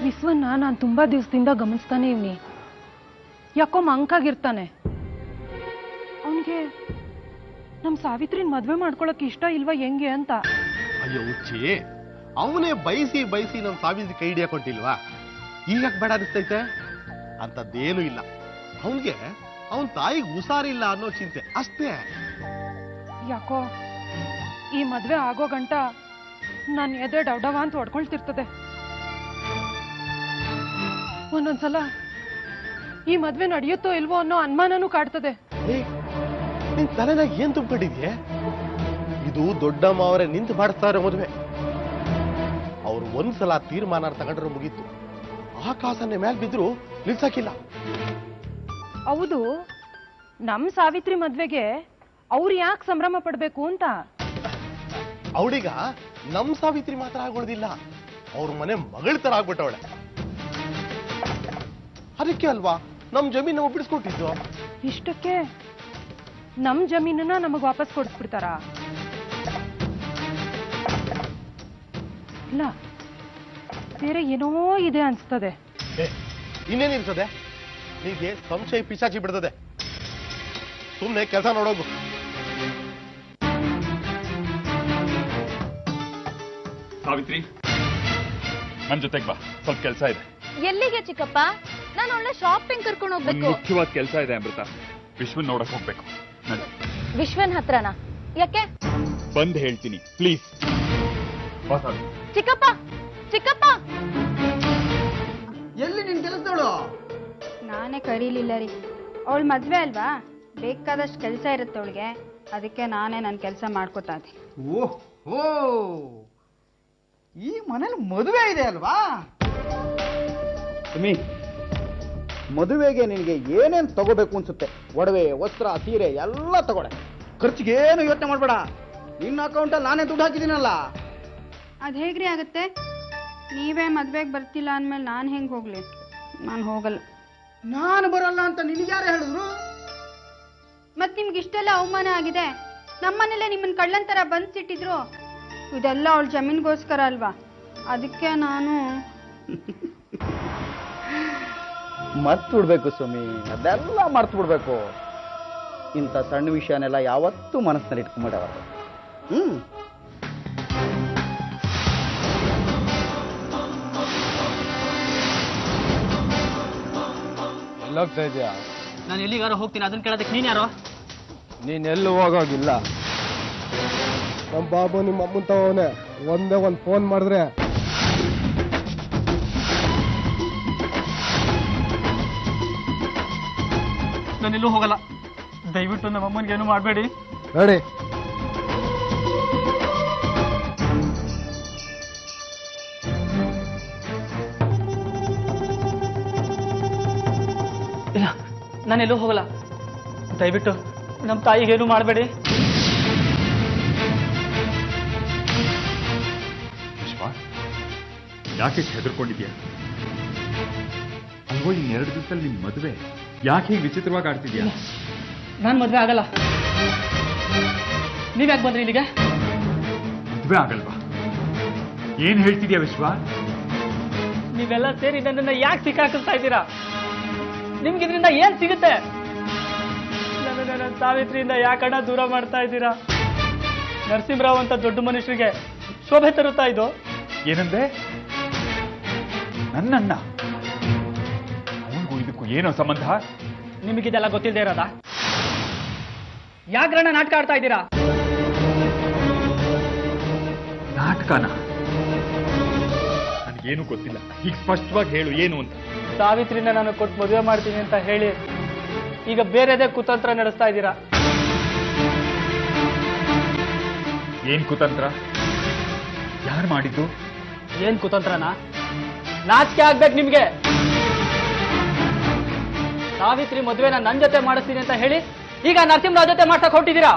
ವಿಶ್ವನ್ನ ನಾನು ತುಂಬಾ ದಿವಸದಿಂದ ಗಮನಿಸ್ತಾನೆ ಇವ್ನಿ. ಯಾಕೋ ಮಂಕಾಗಿರ್ತಾನೆ. ಅವನಿಗೆ ನಮ್ ಸಾವಿತ್ರಿನ ಮದ್ವೆ ಮಾಡ್ಕೊಳಕ್ ಇಷ್ಟ ಇಲ್ವಾ ಹೆಂಗೆ ಅಂತ. ಅಯ್ಯೋ ಹುಚ್ಚಿ, ಅವನೇ ಬಯಸಿ ಬಯಸಿ ನಮ್ ಸಾವಿತ್ರಿ ಕೈ ಹಿಡಿಯಾಕೊಟ್ಟಿಲ್ವಾ? ಈಗ ಯಾಕೆ ಬೇಡ ಅನಿಸ್ತೈತೆ? ಅಂತದ್ದೇನು ಇಲ್ಲ. ಅವನ್ಗೆ ಅವನ್ ತಾಯಿಗೆ ಹುಷಾರಿಲ್ಲ ಅನ್ನೋ ಚಿಂತೆ ಅಷ್ಟೇ. ಯಾಕೋ ಈ ಮದ್ವೆ ಆಗೋ ಗಂಟ ನನ್ ಎದೆ ಡೌಡವ ಅಂತ ಹೊಡ್ಕೊಳ್ತಿರ್ತದೆ. ಒಂದೊಂದ್ಸಲ ಈ ಮದ್ವೆ ನಡೆಯುತ್ತೋ ಇಲ್ವೋ ಅನ್ನೋ ಅನುಮಾನನೂ ಕಾಡ್ತದೆ. ನಿನ್ ತಲೆನಾಗ ಏನ್ ತುಂಬಿಕೊಂಡಿದ್ಯೆ? ಇದು ದೊಡ್ಡಮ್ಮ ಅವರೇ ನಿಂತು ಮಾಡಿಸ್ತಾರೆ ಮದುವೆ. ಅವ್ರು ಒಂದ್ಸಲ ತೀರ್ಮಾನ ತಗೊಂಡ್ರೆ ಮುಗೀತು. ಆಕಾಶನೇ ಮೇಲ್ ಬಿದ್ರು ನಿಲ್ಸಕ್ಕಿಲ್ಲ. ಹೌದು, ನಮ್ ಸಾವಿತ್ರಿ ಮದ್ವೆಗೆ ಅವ್ರು ಯಾಕೆ ಸಂಭ್ರಮ ಪಡ್ಬೇಕು ಅಂತ. ಅವಳಿಗ ನಮ್ ಸಾವಿತ್ರಿ ಮಾತ್ರ ಆಗೋದಿಲ್ಲ, ಅವ್ರ ಮನೆ ಮಗಳ ತರ ಆಗ್ಬಿಟ್ಟವಳೆ. ಅದಕ್ಕೆ ಅಲ್ವಾ ನಮ್ ಜಮೀನ್ ನಾವು ಬಿಡಿಸ್ಕೊಟ್ಟಿದ್ದು. ಇಷ್ಟಕ್ಕೆ ನಮ್ ಜಮೀನನ್ನ ನಮಗ್ ವಾಪಸ್ ಕೊಡಿಸ್ಬಿಡ್ತಾರ? ಇಲ್ಲ, ಬೇರೆ ಏನೋ ಇದೆ ಅನ್ಸ್ತದೆ. ಇನ್ನೇನಿರ್ತದೆ? ನಿಮಗೆ ಸಂಶಯ ಪಿಶಾಚಿ ಬಿಡ್ತದೆ. ಸುಮ್ನೆ ಕೆಲಸ ನೋಡೋಗು. ಸಾವಿತ್ರಿ, ನನ್ ಜೊತೆಗೆ ಬಾ, ಸ್ವಲ್ಪ ಕೆಲಸ ಇದೆ. ಎಲ್ಲಿಗೆ ಚಿಕ್ಕಪ್ಪ? ನಾನು ಒಳ್ಳೆ ಶಾಪಿಂಗ್ ಕರ್ಕೊಂಡು ಹೋಗ್ಬೇಕು. ಮುಖ್ಯವಾದ ಕೆಲಸ ಇದೆ ಅಮೃತ. ವಿಶ್ವನ್ ನೋಡಕ್ ಹೋಗ್ಬೇಕು. ವಿಶ್ವನ್ ಹತ್ರನಾ? ಯಾಕೆ? ಬಂದ್ ಹೇಳ್ತೀನಿ, ಪ್ಲೀಸ್. ಚಿಕ್ಕಪ್ಪ, ಚಿಕ್ಕಪ್ಪ, ಎಲ್ಲಿ ನಿನ್ ಕೆಲಸದವಳು? ನಾನೇ ಕರೀಲಿಲ್ಲ ರೀ. ಅವಳು ಮದ್ವೆ ಅಲ್ವಾ, ಬೇಕಾದಷ್ಟು ಕೆಲಸ ಇರುತ್ತೆ ಅವಳಿಗೆ. ಅದಕ್ಕೆ ನಾನೇ ನನ್ನ ಕೆಲಸ ಮಾಡ್ಕೋತಾ ಇದ್ದೆ. ಓಹೋ, ಈ ಮನೇಲಿ ಮದುವೆ ಇದೆ ಅಲ್ವಾ? ಸುಮಿ, ಮದುವೆಗೆ ನಿನಗೆ ಏನೇನು ತಗೋಬೇಕು ಅನ್ಸುತ್ತೆ, ಒಡವೆ, ವಸ್ತ್ರ, ಸೀರೆ ಎಲ್ಲ ತಗೊಳೆ. ಖರ್ಚಿಗೆ ಏನು ಯೋಚನೆ ಮಾಡಬೇಡ. ನಿನ್ನ ಅಕೌಂಟಲ್ಲಿ ನಾನೇ ದುಡ್ಡು ಹಾಕಿದ್ದೀನಲ್ಲ. ಅದು ಹೇಗ್ರಿ ಆಗುತ್ತೆ? ನೀವೇ ಮದ್ವೆಗೆ ಬರ್ತಿಲ್ಲ ಅಂದಮೇಲೆ ನಾನು ಹೆಂಗೆ ಹೋಗ್ಲಿ? ನಾನು ಹೋಗಲ್ಲ. ನಾನು ಬರಲ್ಲ ಅಂತ ನಿನಗೆ ಯಾರು ಹೇಳಿದ್ರು? ಮತ್ತೆ ನಿಮ್ಗೆ ಇಷ್ಟೆಲ್ಲ ಅವಮಾನ ಆಗಿದೆ. ನಮ್ಮನೇಲೆ ನಿಮ್ಮನ್ನ ಕಳ್ಳಂತರ ಬಂದ್ಸಿಟ್ಟಿದ್ರು. ಇದೆಲ್ಲ ಅವಳ ಜಮೀನ್ಗೋಸ್ಕರ ಅಲ್ವಾ? ಅದಕ್ಕೆ ನಾನು ಮರ್ತು ಬಿಡ್ಬೇಕು ಸುಮಿ, ಅದೆಲ್ಲ ಮರ್ತು ಬಿಡ್ಬೇಕು. ಇಂಥ ಸಣ್ಣ ವಿಷಯನೆಲ್ಲ ಯಾವತ್ತೂ ಮನಸ್ಸಿನಲ್ಲಿ ಇಟ್ಕೊಂಡ್ಬಿಡವ. ಎಲ್ಲೋಗ್ತಾ ಇದೆಯಾ? ನಾನು ಎಲ್ಲಿಗಾರು ಹೋಗ್ತೀನಿ, ಅದನ್ನ ಕೇಳೋದಕ್ಕೆ ನೀನ್ ಯಾರೋ? ನೀನ್ ಎಲ್ಲೂ ಹೋಗೋಗಿಲ್ಲ. ನಮ್ಮ ಬಾಬು ನಿಮ್ಮ ಅಮ್ಮನ್ ತವನೆ ಒಂದೇ ಒಂದು ಫೋನ್ ಮಾಡಿದ್ರೆ ನಾನೆಲ್ಲೂ ಹೋಗಲ್ಲ. ದಯವಿಟ್ಟು ನಮ್ಮ ಅಮ್ಮನಿಗೆ ಏನು ಮಾಡಬೇಡಿ. ನೋಡಿ, ಇಲ್ಲ, ನಾನೆಲ್ಲೂ ಹೋಗಲ್ಲ. ದಯವಿಟ್ಟು ನಮ್ಮ ತಾಯಿಗೇನು ಮಾಡಬೇಡಿ. ವಿಶ್ವ, ಯಾಕೆ ಹೆದರ್ಕೊಂಡಿದ್ಯಾ? ಅಲ್ವೋ, ಇನ್ನೆರಡು ದಿವಸದಲ್ಲಿ ನಿನ್ ಮದುವೆ. ಯಾಕೆ ಹೀಗೆ ವಿಚಿತ್ರವಾಗಿ ಆಡ್ತಿದ್ಯಾ? ನಾನು ಮದುವೆ ಆಗಲ್ಲ. ನೀವ್ಯಾಕೆ ಬಂದ್ರಿ ಇಲ್ಲಿಗೆ? ಮದುವೆ ಆಗಲ್ವಾ? ಏನ್ ಹೇಳ್ತಿದ್ಯಾ ವಿಶ್ವ? ನೀವೆಲ್ಲ ಸೇರಿ ನನ್ನನ್ನ ಯಾಕೆ ಸಿಕ್ಕಾಕಿಸ್ತಾ ಇದ್ದೀರಾ? ನಿಮ್ಗೆ ಇದರಿಂದ ಏನ್ ಸಿಗುತ್ತೆ? ನನ್ನ ಸಾವಿತ್ರಿಯಿಂದ ಯಾಕಣ್ಣ ದೂರ ಮಾಡ್ತಾ ಇದ್ದೀರಾ? ನರಸಿಂಹರಾವ್ ಅಂತ ದೊಡ್ಡ ಮನುಷ್ಯರಿಗೆ ಶೋಭೆ ತರುತ್ತಾ ಇದು? ಏನಂದೆ? ನನ್ನಣ್ಣ? ಅವನಿಗೂ ಇದಕ್ಕೂ ಏನೋ ಸಂಬಂಧ? ನಿಮಗಿದೆಲ್ಲ ಗೊತ್ತಿಲ್ಲದೆ ಇರೋದಾ? ಯಾಕ್ರಣ್ಣ ನಾಟಕ ಆಡ್ತಾ ಇದ್ದೀರಾ? ನಾಟಕನ? ನನಗೇನು ಗೊತ್ತಿಲ್ಲ. ಈಗ ಸ್ಪಷ್ಟವಾಗಿ ಹೇಳು, ಏನು ಅಂತ. ಸಾವಿತ್ರಿನ ನಾನು ಕೊಟ್ಟು ಮದುವೆ ಮಾಡ್ತೀನಿ ಅಂತ ಹೇಳಿ ಈಗ ಬೇರೆದೇ ಕುತಂತ್ರ ನಡೆಸ್ತಾ ಇದ್ದೀರಾ. ಏನ್ ಕುತಂತ್ರ? ಯಾರು ಮಾಡಿದ್ದು? ಏನ್ ಕುತಂತ್ರನಾ? ನಾಚಿಕೆ ಆಗ್ಬೇಕು ನಿಮ್ಗೆ. ಸಾವಿತ್ರಿ ಮದುವೆನ ನನ್ನ ಜೊತೆ ಮಾಡಿಸ್ತೀನಿ ಅಂತ ಹೇಳಿ ಈಗ ನರಸಿಂಹರಾವ್ ಜೊತೆ ಮಾಡ್ಸಕ್ ಹೊಟ್ಟಿದ್ದೀರಾ.